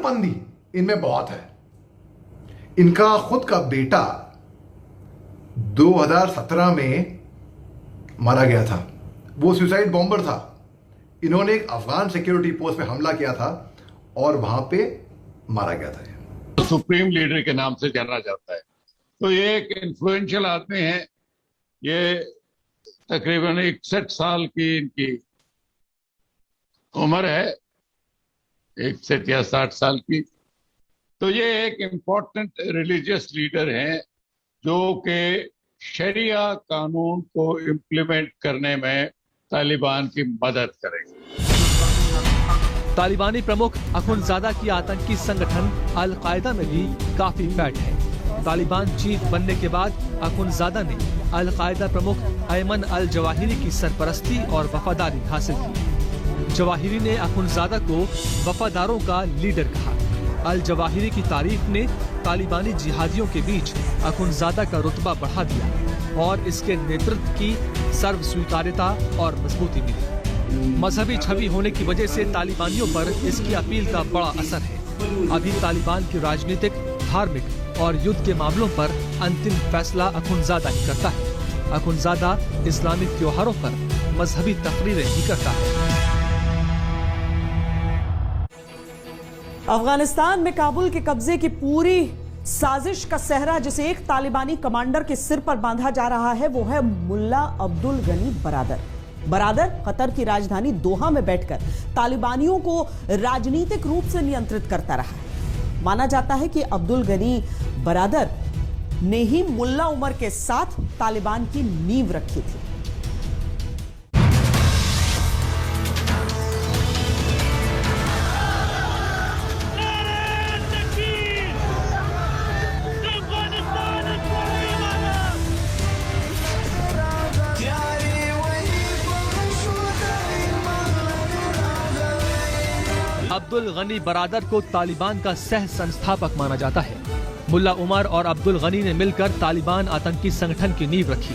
अक्लमंदी इनमें बहुत है। इनका खुद का बेटा 2017 में मारा गया था, वो सुसाइड बॉम्बर था। इन्होंने एक अफगान सिक्योरिटी पोस्ट पे हमला किया था और वहां पे मारा गया था। सुप्रीम लीडर के नाम से जाना जाता है। तो ये एक इन्फ्लुएंशियल आदमी है। ये तकरीबन 61 साल की इनकी उम्र है, 61 या 60 साल की। तो ये एक इम्पोर्टेंट रिलीजियस लीडर हैं जो कि शरिया कानून को इम्प्लीमेंट करने में तालिबान की मदद करेंगे। तालिबानी प्रमुख अखुनजादा की आतंकी संगठन अल-कायदा में भी काफी फैट है। तालिबान चीफ बनने के बाद अखुनजादा ने अल-कायदा प्रमुख अयमन अल जवाहिरी की सरपरस्ती और वफादारी हासिल की। जवाहिरी ने अखुनजादा को वफादारों का लीडर कहा। अल जवाहिरी की तारीफ ने तालिबानी जिहादियों के बीच अखुनजादा का रुतबा बढ़ा दिया और इसके नेतृत्व की सर्व स्वीकार्यता और मजबूती मिली। मजहबी छवि होने की वजह से तालिबानियों पर इसकी अपील का बड़ा असर है। अभी तालिबान की राजनीतिक, धार्मिक और युद्ध के मामलों पर अंतिम फैसला अखुनजादा ही करता है। अखुनजादा इस्लामिक त्योहारों पर मजहबी तकरीरें भी करता है। अफगानिस्तान में काबुल के कब्जे की पूरी साजिश का सेहरा जिसे एक तालिबानी कमांडर के सिर पर बांधा जा रहा है वो है मुल्ला अब्दुल गनी बरादर कतर की राजधानी दोहा में बैठकर तालिबानियों को राजनीतिक रूप से नियंत्रित करता रहा है। माना जाता है कि अब्दुल गनी बरादर ने ही मुल्ला उमर के साथ तालिबान की नींव रखी थी। अब्दुल गनी बरादर को तालिबान का सह संस्थापक माना जाता है। मुल्ला उमर और अब्दुल गनी ने मिलकर तालिबान आतंकी संगठन की नींव रखी।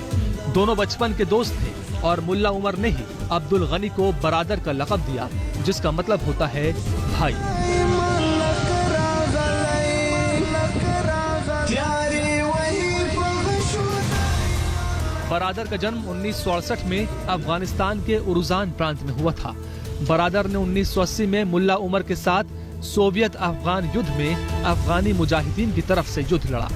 दोनों बचपन के दोस्त थे और मुल्ला उमर ने ही अब्दुल गनी को बरादर का लक़ब दिया, जिसका मतलब होता है भाई। बरादर का जन्म 1968 में अफगानिस्तान के उरुजान प्रांत में हुआ था। बरादर ने 1980 में मुल्ला उमर के साथ सोवियत अफगान युद्ध में अफगानी मुजाहिदीन की तरफ से युद्ध लड़ा।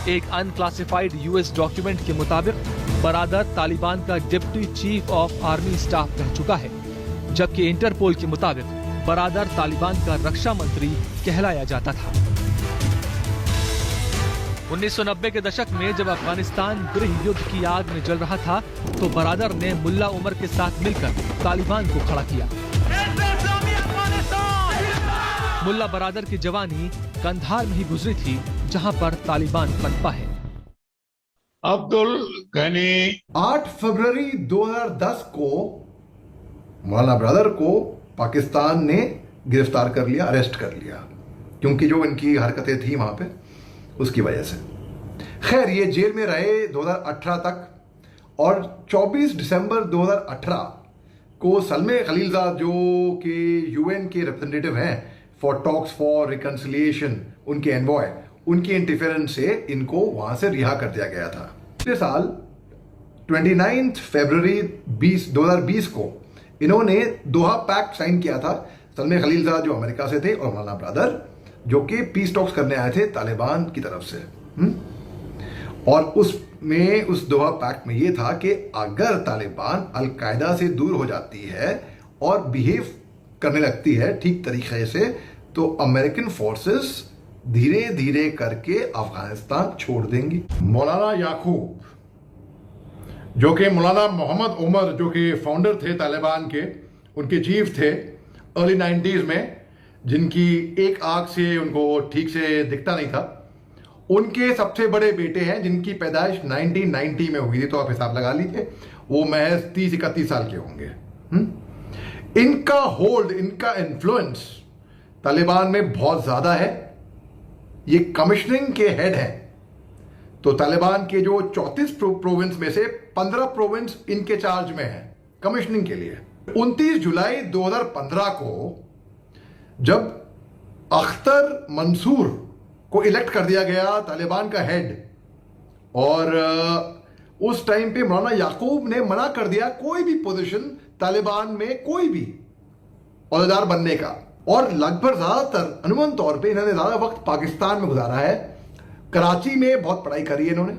एक अनक्लासिफाइड यूएस डॉक्यूमेंट के मुताबिक बरादर तालिबान का deputy chief of army staff रह चुका है, जबकि इंटरपोल के मुताबिक बरादर तालिबान का रक्षा मंत्री कहलाया जाता था। 1990 के दशक में जब अफगानिस्तान गृह युद्ध की आग में जल रहा था तो बरादर ने मुल्ला उमर के साथ मिलकर तालिबान को खड़ा किया। मुल्ला बरादर की जवानी कंधार में ही गुजरी थी, जहां पर तालिबान पनपा है। अब्दुल गनी 8 फरवरी 2010 को मौलाना बरादर को पाकिस्तान ने गिरफ्तार कर लिया, अरेस्ट कर लिया, क्योंकि जो इनकी हरकतें थी वहां पे उसकी वजह से। खैर, ये जेल में रहे 2018 तक और 24 दिसंबर 2018 को सलमे खलीलजाद जो कि यूएन के रिप्रेजेंटेटिव हैं फॉर टॉक्स फॉर रिकंसिलिएशन, उनके एनवॉय, उनकी इंटरफेरेंस से इनको वहां से रिहा कर दिया गया था। पिछले साल 29 फरवरी 2020 को इन्होंने दोहा पैक्ट साइन किया था। सलमे खलीलजाद जो अमेरिका से थे और मौलाना बरादर जो कि पीस टॉक्स करने आए थे तालिबान की तरफ से। और उसमें उस दोहा पैक्ट में ये था कि अगर तालिबान अल-कायदा से दूर हो जाती है और बिहेव करने लगती है ठीक तरीके से तो अमेरिकन फोर्सेस धीरे धीरे करके अफगानिस्तान छोड़ देंगी। मौलाना याकूब जो कि मौलाना मोहम्मद उमर जो कि फाउंडर थे तालिबान के, उनके चीफ थे अर्ली 90s में, जिनकी एक आंख से उनको ठीक से दिखता नहीं था, उनके सबसे बड़े बेटे हैं जिनकी पैदाइश 1990 में हुई थी, तो आप हिसाब लगा लीजिए वो महज 30-31 साल के होंगे। इनका होल्ड, इनका इन्फ्लुएंस तालिबान में बहुत ज्यादा है ये कमिश्निंग के हेड हैं। तो तालिबान के जो 34 प्रोविंस में से 15 प्रोविंस इनके चार्ज में है कमिश्निंग के लिए। 29 जुलाई 2015 को जब अख्तर मंसूर को इलेक्ट कर दिया गया तालिबान का हेड, और उस टाइम पे मौलाना याकूब ने मना कर दिया कोई भी पोजीशन तालिबान में कोई भी औहदेदार बनने का, और लगभग ज्यादातर अनुमान तौर पे इन्होंने ज्यादा वक्त पाकिस्तान में गुजारा है। कराची में बहुत पढ़ाई करी है इन्होंने,